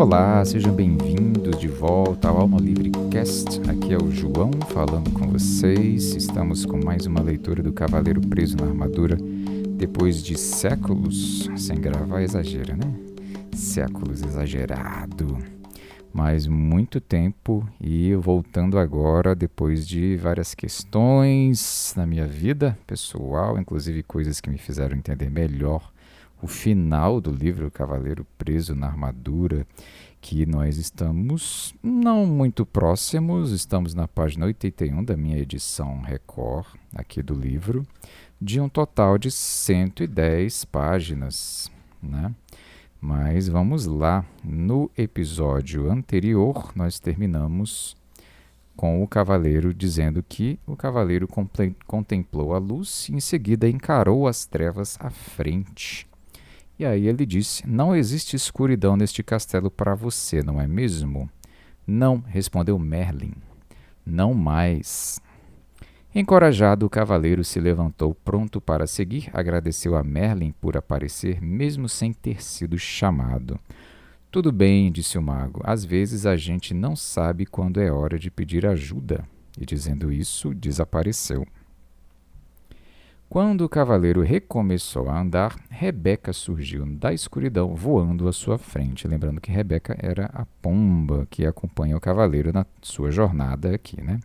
Olá, sejam bem-vindos de volta ao Alma Livre Cast. Aqui é o João falando com vocês. Estamos com mais uma leitura do Cavaleiro Preso na Armadura. Depois de séculos, sem gravar exagera, né? Séculos exagerado. Mas muito tempo e voltando agora depois de várias questões na minha vida pessoal, inclusive coisas que me fizeram entender melhor o final do livro Cavaleiro Preso na Armadura, que nós estamos não muito próximos, estamos na página 81 da minha edição Record, aqui do livro, de um total de 110 páginas, né? Mas vamos lá, no episódio anterior nós terminamos com o cavaleiro dizendo que o cavaleiro contemplou a luz e em seguida encarou as trevas à frente. E aí ele disse: "Não existe escuridão neste castelo para você, não é mesmo?" "Não", respondeu Merlin. "Não mais." Encorajado, o cavaleiro se levantou pronto para seguir, agradeceu a Merlin por aparecer mesmo sem ter sido chamado. "Tudo bem", disse o mago, "às vezes a gente não sabe quando é hora de pedir ajuda." E dizendo isso, desapareceu. Quando o cavaleiro recomeçou a andar, Rebeca surgiu da escuridão, voando à sua frente. Lembrando que Rebeca era a pomba que acompanha o cavaleiro na sua jornada aqui, né?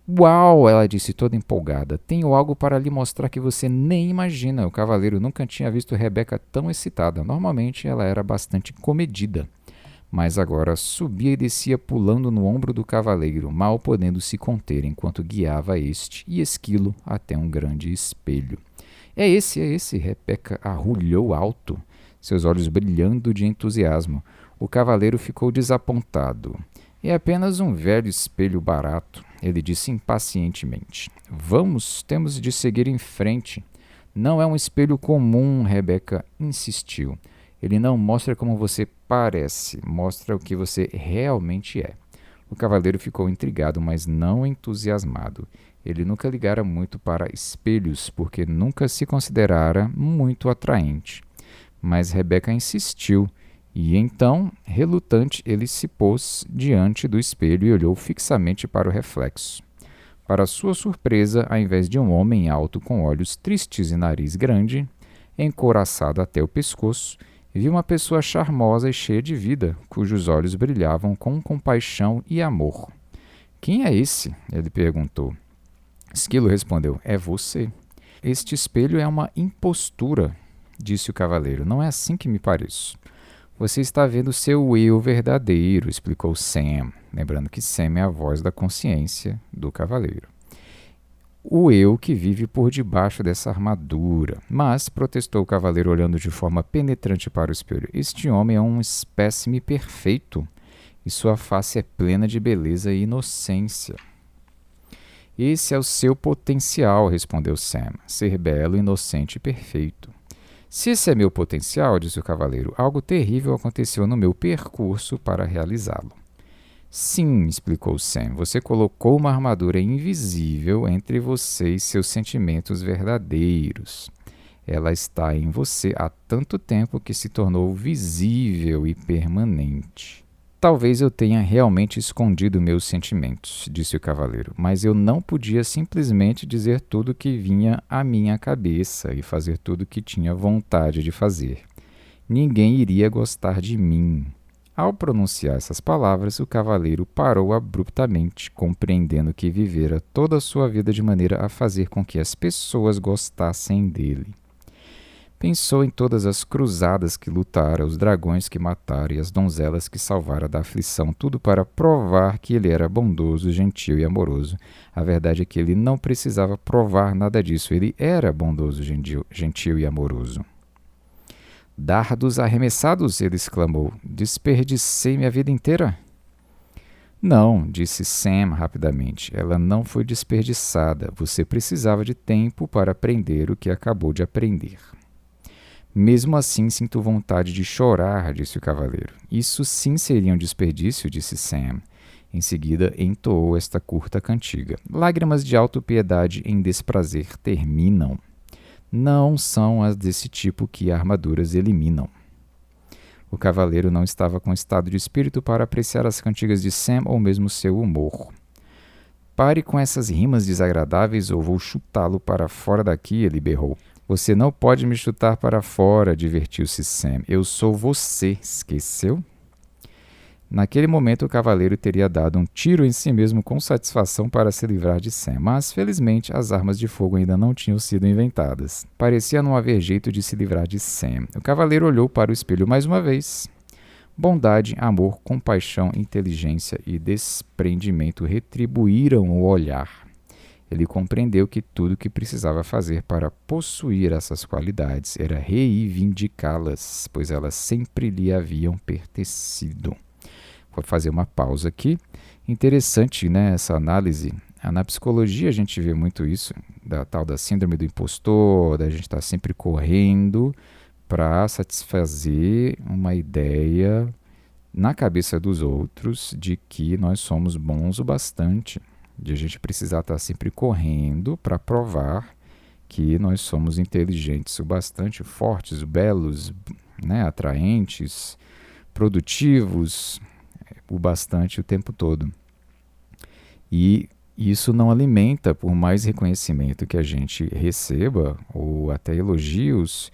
"Uau!" ela disse toda empolgada. "Tenho algo para lhe mostrar que você nem imagina." O cavaleiro nunca tinha visto Rebeca tão excitada. Normalmente ela era bastante comedida, mas agora subia e descia pulando no ombro do cavaleiro, mal podendo se conter enquanto guiava este e Esquilo até um grande espelho. É esse, Rebeca arrulhou alto, seus olhos brilhando de entusiasmo. O cavaleiro ficou desapontado. "É apenas um velho espelho barato", ele disse impacientemente. "Vamos, temos de seguir em frente." "Não é um espelho comum", Rebeca insistiu. "Ele não mostra como você parece, mostra o que você realmente é." O cavaleiro ficou intrigado, mas não entusiasmado. Ele nunca ligara muito para espelhos, porque nunca se considerara muito atraente. Mas Rebeca insistiu, e então, relutante, ele se pôs diante do espelho e olhou fixamente para o reflexo. Para sua surpresa, ao invés de um homem alto com olhos tristes e nariz grande, encouraçado até o pescoço, viu uma pessoa charmosa e cheia de vida, cujos olhos brilhavam com compaixão e amor. "Quem é esse?" ele perguntou. Esquilo respondeu: "É você." "Este espelho é uma impostura", disse o cavaleiro. "Não é assim que me pareço." "Você está vendo seu eu verdadeiro", explicou Sam, lembrando que Sam é a voz da consciência do cavaleiro. "O eu que vive por debaixo dessa armadura." "Mas", protestou o cavaleiro olhando de forma penetrante para o espelho, "este homem é um espécime perfeito, e sua face é plena de beleza e inocência." "Esse é o seu potencial", respondeu Sam, "ser belo, inocente e perfeito." "Se esse é meu potencial", disse o cavaleiro, "algo terrível aconteceu no meu percurso para realizá-lo." "Sim", explicou Sam, "você colocou uma armadura invisível entre você e seus sentimentos verdadeiros. Ela está em você há tanto tempo que se tornou visível e permanente." "Talvez eu tenha realmente escondido meus sentimentos", disse o cavaleiro, "mas eu não podia simplesmente dizer tudo que vinha à minha cabeça e fazer tudo o que tinha vontade de fazer. Ninguém iria gostar de mim." Ao pronunciar essas palavras, o cavaleiro parou abruptamente, compreendendo que vivera toda a sua vida de maneira a fazer com que as pessoas gostassem dele. Pensou em todas as cruzadas que lutara, os dragões que matara e as donzelas que salvara da aflição, tudo para provar que ele era bondoso, gentil e amoroso. A verdade é que ele não precisava provar nada disso, ele era bondoso, gentil e amoroso. "Dardos arremessados", ele exclamou. "Desperdicei minha vida inteira?" "Não", disse Sam rapidamente, "ela não foi desperdiçada. Você precisava de tempo para aprender o que acabou de aprender." "Mesmo assim, sinto vontade de chorar", disse o cavaleiro. "Isso sim seria um desperdício", disse Sam. Em seguida, entoou esta curta cantiga: "Lágrimas de autopiedade em desprazer terminam. Não são as desse tipo que armaduras eliminam." O cavaleiro não estava com estado de espírito para apreciar as cantigas de Sam ou mesmo seu humor. Pare com essas rimas desagradáveis ou vou chutá-lo para fora daqui, ele berrou. Você não pode me chutar para fora, divertiu-se Sam. Eu sou você, esqueceu? Naquele momento, o cavaleiro teria dado um tiro em si mesmo com satisfação para se livrar de Sam, mas, felizmente, as armas de fogo ainda não tinham sido inventadas. Parecia não haver jeito de se livrar de Sam. O cavaleiro olhou para o espelho mais uma vez. Bondade, amor, compaixão, inteligência e desprendimento retribuíram o olhar. Ele compreendeu que tudo o que precisava fazer para possuir essas qualidades era reivindicá-las, pois elas sempre lhe haviam pertencido. Vou fazer uma pausa aqui. Interessante, né, essa análise. Na psicologia a gente vê muito isso, da tal da síndrome do impostor, da gente estar sempre correndo para satisfazer uma ideia na cabeça dos outros de que nós somos bons o bastante, de a gente precisar estar sempre correndo para provar que nós somos inteligentes o bastante, fortes, belos, né, atraentes, produtivos, o bastante o tempo todo. E isso não alimenta, por mais reconhecimento que a gente receba, ou até elogios,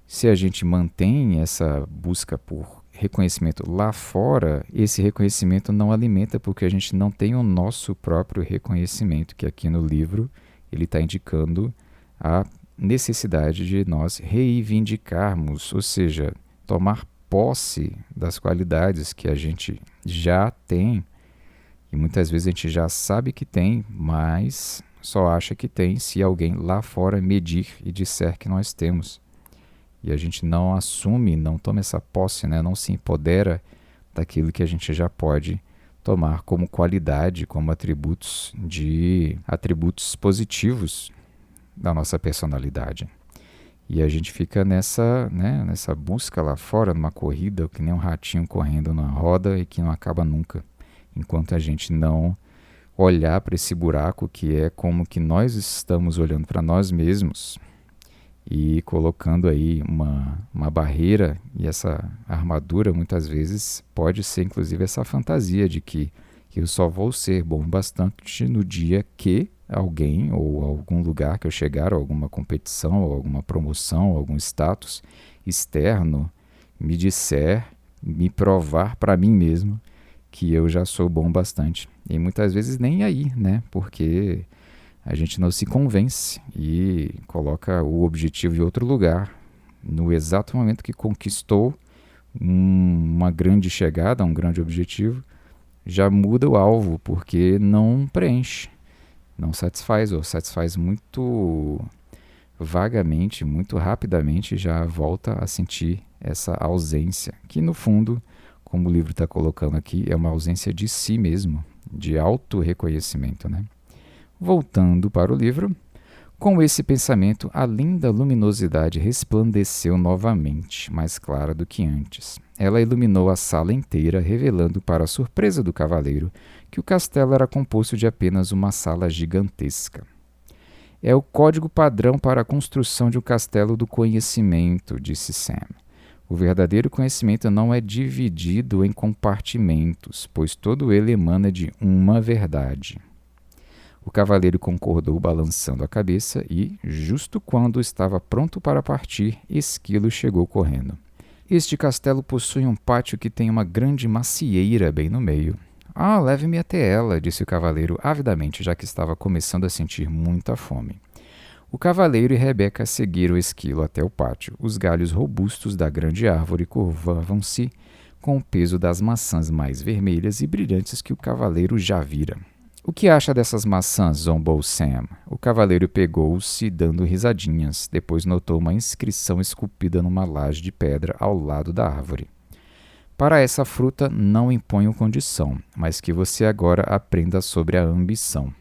se a gente mantém essa busca por reconhecimento lá fora, esse reconhecimento não alimenta porque a gente não tem o nosso próprio reconhecimento, que aqui no livro ele está indicando a necessidade de nós reivindicarmos, ou seja, tomar posse das qualidades que a gente já tem, e muitas vezes a gente já sabe que tem, mas só acha que tem se alguém lá fora medir e disser que nós temos. E a gente não assume, não toma essa posse, né? Não se empodera daquilo que a gente já pode tomar como qualidade, como atributos positivos da nossa personalidade. E a gente fica nessa busca lá fora, numa corrida, que nem um ratinho correndo na roda e que não acaba nunca, enquanto a gente não olhar para esse buraco que é como que nós estamos olhando para nós mesmos e colocando aí uma barreira, e essa armadura muitas vezes pode ser inclusive essa fantasia de que eu só vou ser bom bastante no dia que alguém ou algum lugar que eu chegar, ou alguma competição, ou alguma promoção, ou algum status externo me disser, me provar para mim mesmo que eu já sou bom bastante. E muitas vezes nem aí, né? Porque a gente não se convence e coloca o objetivo em outro lugar. No exato momento que conquistou uma grande chegada, um grande objetivo, já muda o alvo, porque não preenche, não satisfaz, ou satisfaz muito vagamente, muito rapidamente, já volta a sentir essa ausência, que no fundo, como o livro está colocando aqui, é uma ausência de si mesmo, de auto-reconhecimento, né? Voltando para o livro, com esse pensamento, a linda luminosidade resplandeceu novamente, mais clara do que antes. Ela iluminou a sala inteira, revelando, para a surpresa do cavaleiro, que o castelo era composto de apenas uma sala gigantesca. É o código padrão para a construção de um castelo do conhecimento, disse Sam. O verdadeiro conhecimento não é dividido em compartimentos, pois todo ele emana de uma verdade. O cavaleiro concordou, balançando a cabeça, e, justo quando estava pronto para partir, Esquilo chegou correndo. Este castelo possui um pátio que tem uma grande macieira bem no meio. Ah, leve-me até ela, disse o cavaleiro avidamente, já que estava começando a sentir muita fome. O cavaleiro e Rebeca seguiram Esquilo até o pátio. Os galhos robustos da grande árvore curvavam-se com o peso das maçãs mais vermelhas e brilhantes que o cavaleiro já vira. O que acha dessas maçãs? Zombou Sam. O cavaleiro pegou-se dando risadinhas. Depois notou uma inscrição esculpida numa laje de pedra ao lado da árvore. Para essa fruta não imponho condição, mas que você agora aprenda sobre a ambição.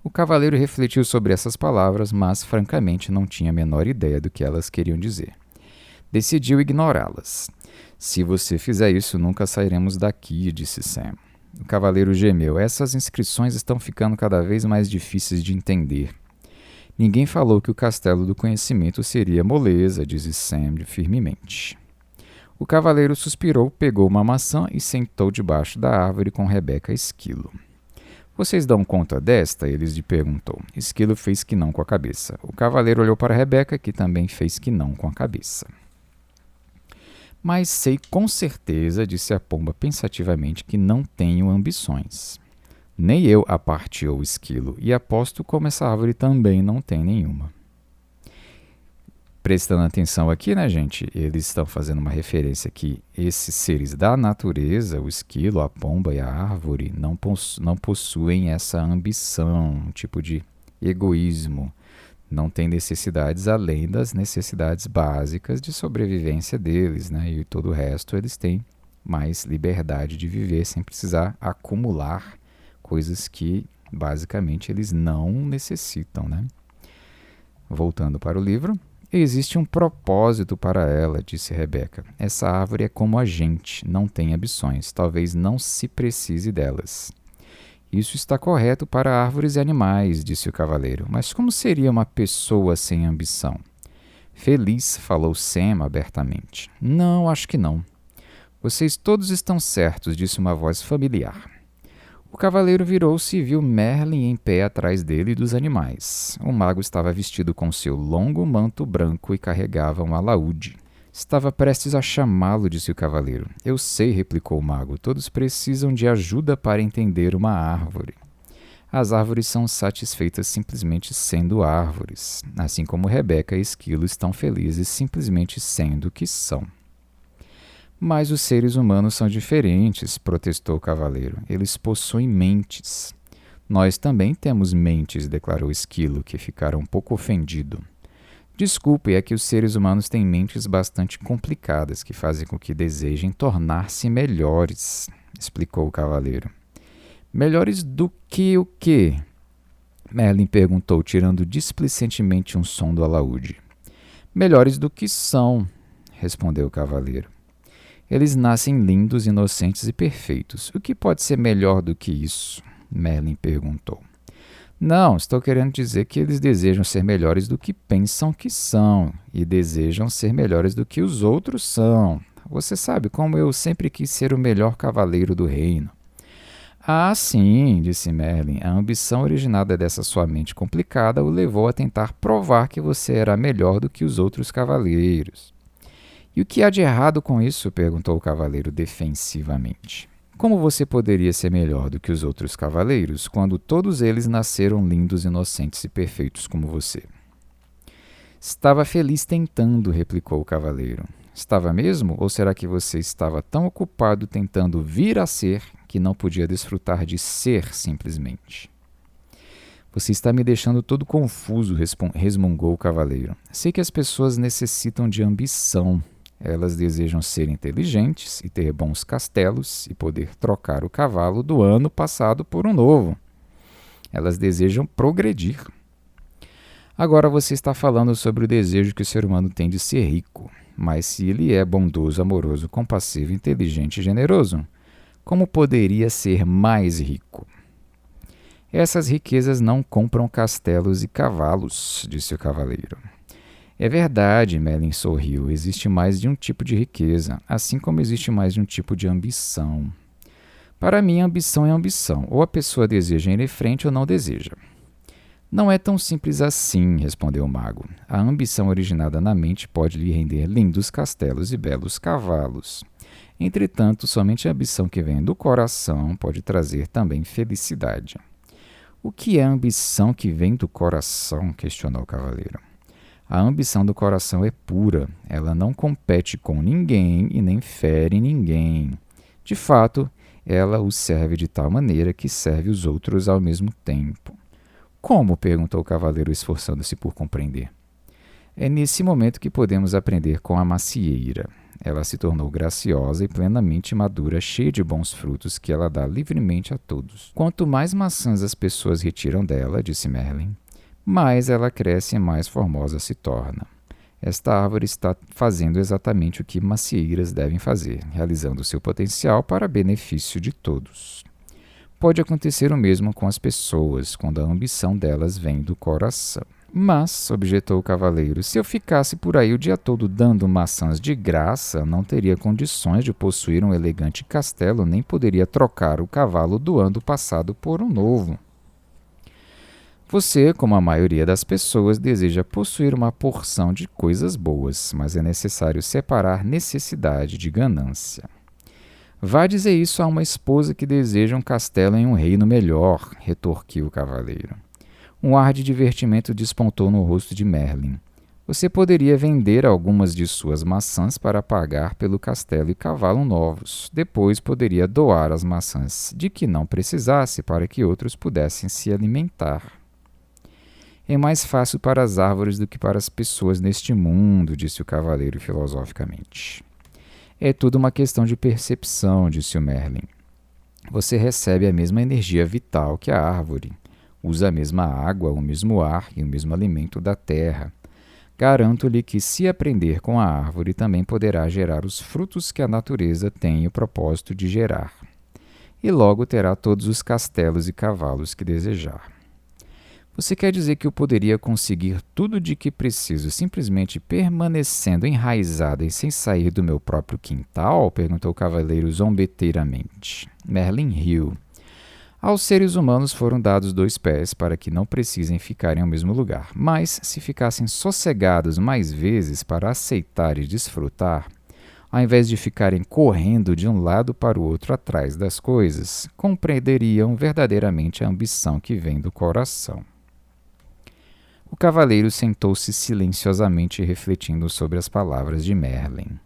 O cavaleiro refletiu sobre essas palavras, mas francamente não tinha a menor ideia do que elas queriam dizer. Decidiu ignorá-las. Se você fizer isso, nunca sairemos daqui, disse Sam. O cavaleiro gemeu. Essas inscrições estão ficando cada vez mais difíceis de entender. Ninguém falou que o castelo do conhecimento seria moleza, disse Sam firmemente. O cavaleiro suspirou, pegou uma maçã e sentou debaixo da árvore com Rebeca e Esquilo. Vocês dão conta desta? Ele lhe perguntou. Esquilo fez que não com a cabeça. O cavaleiro olhou para Rebeca, que também fez que não com a cabeça. Mas sei com certeza, disse a pomba pensativamente, que não tenho ambições. Nem eu, aparteou o Esquilo, e aposto como essa árvore também não tem nenhuma. Prestando atenção aqui, né, gente? Eles estão fazendo uma referência que esses seres da natureza, o esquilo, a pomba e a árvore, não possuem essa ambição, um tipo de egoísmo. Não têm necessidades além das necessidades básicas de sobrevivência deles, né? E todo o resto eles têm mais liberdade de viver sem precisar acumular coisas que basicamente eles não necessitam, né? Voltando para o livro. Existe um propósito para ela, disse Rebeca. Essa árvore é como a gente, não tem ambições, talvez não se precise delas. Isso está correto para árvores e animais, disse o cavaleiro. Mas como seria uma pessoa sem ambição? Feliz, falou Sam abertamente. Não, acho que não. Vocês todos estão certos, disse uma voz familiar. O cavaleiro virou-se e viu Merlin em pé atrás dele e dos animais. O mago estava vestido com seu longo manto branco e carregava um alaúde. Estava prestes a chamá-lo, disse o cavaleiro. Eu sei, replicou o mago. Todos precisam de ajuda para entender uma árvore. As árvores são satisfeitas simplesmente sendo árvores, assim como Rebeca e Esquilo estão felizes simplesmente sendo o que são. Mas os seres humanos são diferentes, protestou o cavaleiro. Eles possuem mentes. Nós também temos mentes, declarou Esquilo, que ficara um pouco ofendido. Desculpe, é que os seres humanos têm mentes bastante complicadas que fazem com que desejem tornar-se melhores, explicou o cavaleiro. Melhores do que o quê? Merlin perguntou, tirando displicentemente um som do alaúde. Melhores do que são, respondeu o cavaleiro. Eles nascem lindos, inocentes e perfeitos. O que pode ser melhor do que isso? Merlin perguntou. Não, estou querendo dizer que eles desejam ser melhores do que pensam que são e desejam ser melhores do que os outros são. Você sabe como eu sempre quis ser o melhor cavaleiro do reino. Ah, sim, disse Merlin. A ambição originada dessa sua mente complicada o levou a tentar provar que você era melhor do que os outros cavaleiros. E o que há de errado com isso? Perguntou o cavaleiro defensivamente. Como você poderia ser melhor do que os outros cavaleiros quando todos eles nasceram lindos, inocentes e perfeitos como você? Estava feliz tentando, replicou o cavaleiro. Estava mesmo? Ou será que você estava tão ocupado tentando vir a ser que não podia desfrutar de ser simplesmente? Você está me deixando todo confuso, resmungou o cavaleiro. Sei que as pessoas necessitam de ambição. Elas desejam ser inteligentes e ter bons castelos e poder trocar o cavalo do ano passado por um novo. Elas desejam progredir. Agora você está falando sobre o desejo que o ser humano tem de ser rico. Mas se ele é bondoso, amoroso, compassivo, inteligente e generoso, como poderia ser mais rico? Essas riquezas não compram castelos e cavalos, disse o cavaleiro. É verdade, Merlin sorriu. Existe mais de um tipo de riqueza, assim como existe mais de um tipo de ambição. Para mim, ambição é ambição. Ou a pessoa deseja ir em frente ou não deseja. Não é tão simples assim, respondeu o mago. A ambição originada na mente pode lhe render lindos castelos e belos cavalos. Entretanto, somente a ambição que vem do coração pode trazer também felicidade. O que é a ambição que vem do coração? Questionou o cavaleiro. A ambição do coração é pura, ela não compete com ninguém e nem fere ninguém. De fato, ela o serve de tal maneira que serve os outros ao mesmo tempo. Como? Perguntou o cavaleiro, esforçando-se por compreender. É nesse momento que podemos aprender com a macieira. Ela se tornou graciosa e plenamente madura, cheia de bons frutos que ela dá livremente a todos. Quanto mais maçãs as pessoas retiram dela, disse Merlin, mais ela cresce e mais formosa se torna. Esta árvore está fazendo exatamente o que macieiras devem fazer, realizando seu potencial para benefício de todos. Pode acontecer o mesmo com as pessoas, quando a ambição delas vem do coração. Mas, objetou o cavaleiro, se eu ficasse por aí o dia todo dando maçãs de graça, não teria condições de possuir um elegante castelo, nem poderia trocar o cavalo do ano passado por um novo. Você, como a maioria das pessoas, deseja possuir uma porção de coisas boas, mas é necessário separar necessidade de ganância. Vá dizer isso a uma esposa que deseja um castelo em um reino melhor, retorquiu o cavaleiro. Um ar de divertimento despontou no rosto de Merlin. Você poderia vender algumas de suas maçãs para pagar pelo castelo e cavalo novos. Depois poderia doar as maçãs de que não precisasse para que outros pudessem se alimentar. É mais fácil para as árvores do que para as pessoas neste mundo, disse o cavaleiro filosoficamente. É tudo uma questão de percepção, disse o Merlin. Você recebe a mesma energia vital que a árvore. Usa a mesma água, o mesmo ar e o mesmo alimento da terra. Garanto-lhe que, se aprender com a árvore, também poderá gerar os frutos que a natureza tem o propósito de gerar. E logo terá todos os castelos e cavalos que desejar. Você quer dizer que eu poderia conseguir tudo de que preciso simplesmente permanecendo enraizado e sem sair do meu próprio quintal? Perguntou o cavaleiro zombeteiramente. Merlin riu. Aos seres humanos foram dados 2 pés para que não precisem ficar em um mesmo lugar, mas se ficassem sossegados mais vezes para aceitar e desfrutar, ao invés de ficarem correndo de um lado para o outro atrás das coisas, compreenderiam verdadeiramente a ambição que vem do coração. O cavaleiro sentou-se silenciosamente refletindo sobre as palavras de Merlin.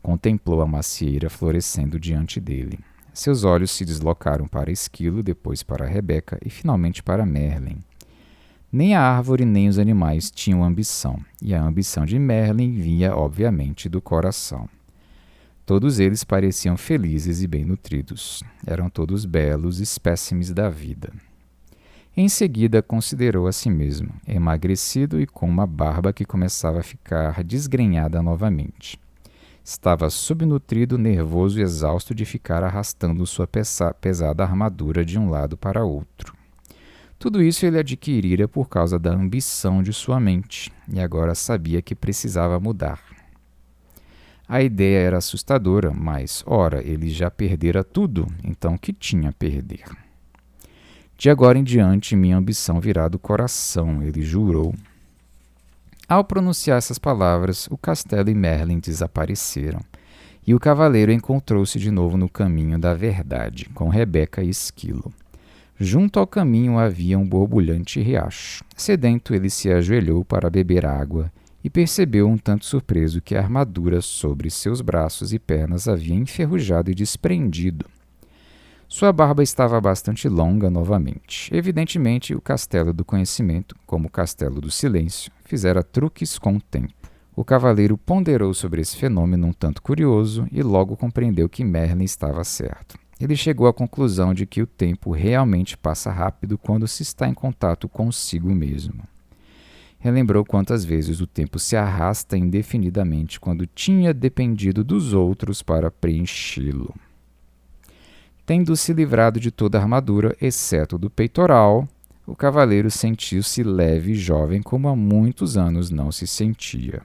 Contemplou a macieira florescendo diante dele. Seus olhos se deslocaram para Esquilo, depois para Rebeca e finalmente para Merlin. Nem a árvore nem os animais tinham ambição, e a ambição de Merlin vinha, obviamente, do coração. Todos eles pareciam felizes e bem nutridos. Eram todos belos espécimes da vida. Em seguida, considerou a si mesmo, emagrecido e com uma barba que começava a ficar desgrenhada novamente. Estava subnutrido, nervoso e exausto de ficar arrastando sua pesada armadura de um lado para outro. Tudo isso ele adquirira por causa da ambição de sua mente, e agora sabia que precisava mudar. A ideia era assustadora, mas, ora, ele já perdera tudo, então o que tinha a perder? De agora em diante, minha ambição virá do coração, ele jurou. Ao pronunciar essas palavras, o castelo e Merlin desapareceram, e o cavaleiro encontrou-se de novo no caminho da verdade, com Rebeca e Esquilo. Junto ao caminho havia um borbulhante riacho. Sedento, ele se ajoelhou para beber água e percebeu um tanto surpreso que a armadura sobre seus braços e pernas havia enferrujado e desprendido. Sua barba estava bastante longa novamente. Evidentemente, o castelo do conhecimento, como o castelo do silêncio, fizera truques com o tempo. O cavaleiro ponderou sobre esse fenômeno um tanto curioso e logo compreendeu que Merlin estava certo. Ele chegou à conclusão de que o tempo realmente passa rápido quando se está em contato consigo mesmo. Relembrou quantas vezes o tempo se arrasta indefinidamente quando tinha dependido dos outros para preenchê-lo. Tendo se livrado de toda a armadura, exceto do peitoral, o cavaleiro sentiu-se leve e jovem como há muitos anos não se sentia.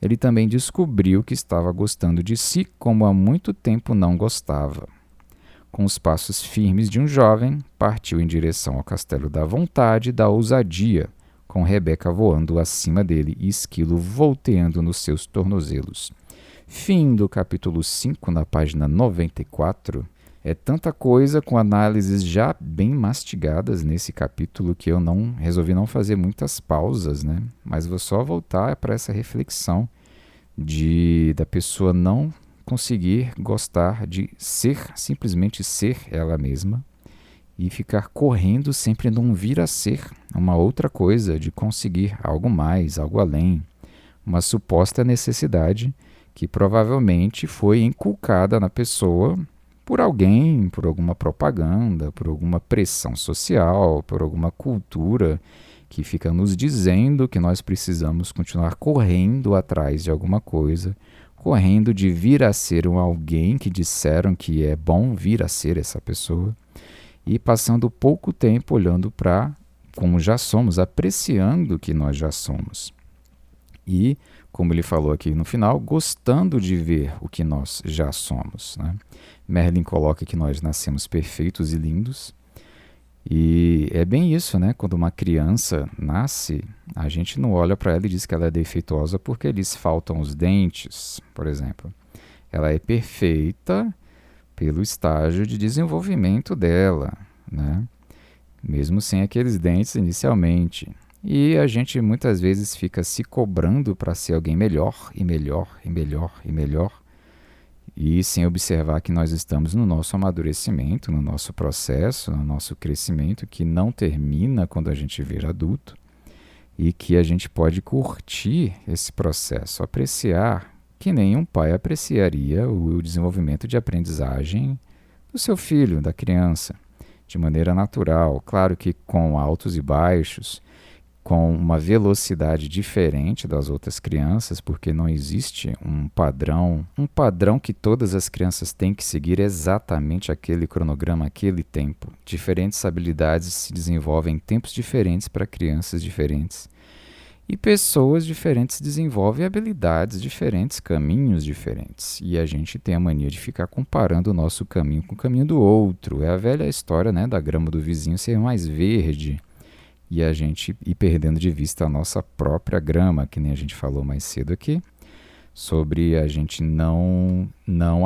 Ele também descobriu que estava gostando de si como há muito tempo não gostava. Com os passos firmes de um jovem, partiu em direção ao castelo da vontade e da ousadia, com Rebeca voando acima dele e Esquilo volteando nos seus tornozelos. Fim do capítulo 5, na página 94. É tanta coisa com análises já bem mastigadas nesse capítulo que eu resolvi não fazer muitas pausas, né? Mas vou só voltar para essa reflexão da pessoa não conseguir gostar de ser, simplesmente ser ela mesma, e ficar correndo sempre não vir a ser uma outra coisa, de conseguir algo mais, algo além, uma suposta necessidade que provavelmente foi inculcada na pessoa por alguém, por alguma propaganda, por alguma pressão social, por alguma cultura que fica nos dizendo que nós precisamos continuar correndo atrás de alguma coisa, correndo de vir a ser alguém que disseram que é bom vir a ser essa pessoa, e passando pouco tempo olhando para como já somos, apreciando o que nós já somos. E, como ele falou aqui no final, gostando de ver o que nós já somos, né? Merlin coloca que nós nascemos perfeitos e lindos. E é bem isso, né? Quando uma criança nasce, a gente não olha para ela e diz que ela é defeituosa porque lhes faltam os dentes, por exemplo. Ela é perfeita pelo estágio de desenvolvimento dela, né? Mesmo sem aqueles dentes inicialmente. E a gente muitas vezes fica se cobrando para ser alguém melhor e melhor e melhor e melhor, e sem observar que nós estamos no nosso amadurecimento, no nosso processo, no nosso crescimento, que não termina quando a gente vira adulto, e que a gente pode curtir esse processo, apreciar, que nem um pai apreciaria o desenvolvimento de aprendizagem do seu filho, da criança, de maneira natural. Claro que com altos e baixos, com uma velocidade diferente das outras crianças, porque não existe um padrão que todas as crianças têm que seguir exatamente aquele cronograma, aquele tempo. Diferentes habilidades se desenvolvem em tempos diferentes para crianças diferentes. E pessoas diferentes desenvolvem habilidades diferentes, caminhos diferentes. E a gente tem a mania de ficar comparando o nosso caminho com o caminho do outro. É a velha história, né, da grama do vizinho ser mais verde. E a gente ir perdendo de vista a nossa própria grama, que nem a gente falou mais cedo aqui, sobre a gente não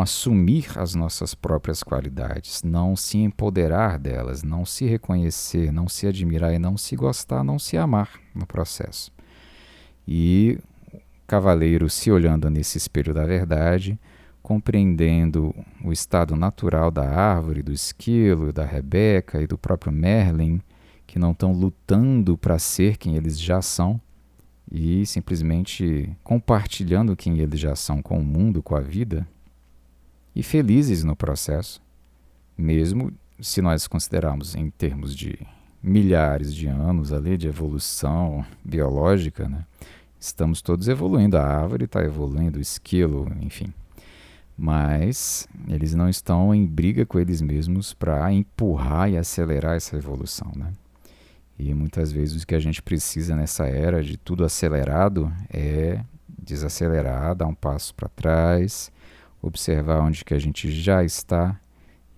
assumir as nossas próprias qualidades, não se empoderar delas, não se reconhecer, não se admirar e não se gostar, não se amar no processo. E o cavaleiro se olhando nesse espelho da verdade, compreendendo o estado natural da árvore, do esquilo, da Rebeca e do próprio Merlin, que não estão lutando para ser quem eles já são e simplesmente compartilhando quem eles já são com o mundo, com a vida, e felizes no processo, mesmo se nós considerarmos em termos de milhares de anos ali de evolução biológica, né? Estamos todos evoluindo, a árvore está evoluindo, o esquilo, enfim. Mas eles não estão em briga com eles mesmos para empurrar e acelerar essa evolução, né? E muitas vezes o que a gente precisa nessa era de tudo acelerado é desacelerar, dar um passo para trás, observar onde que a gente já está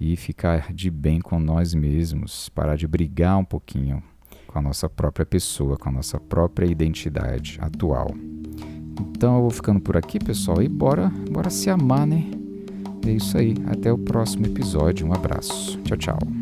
e ficar de bem com nós mesmos, parar de brigar um pouquinho com a nossa própria pessoa, com a nossa própria identidade atual. Então eu vou ficando por aqui, pessoal, e bora se amar, né? É isso aí. Até o próximo episódio. Um abraço. Tchau, tchau.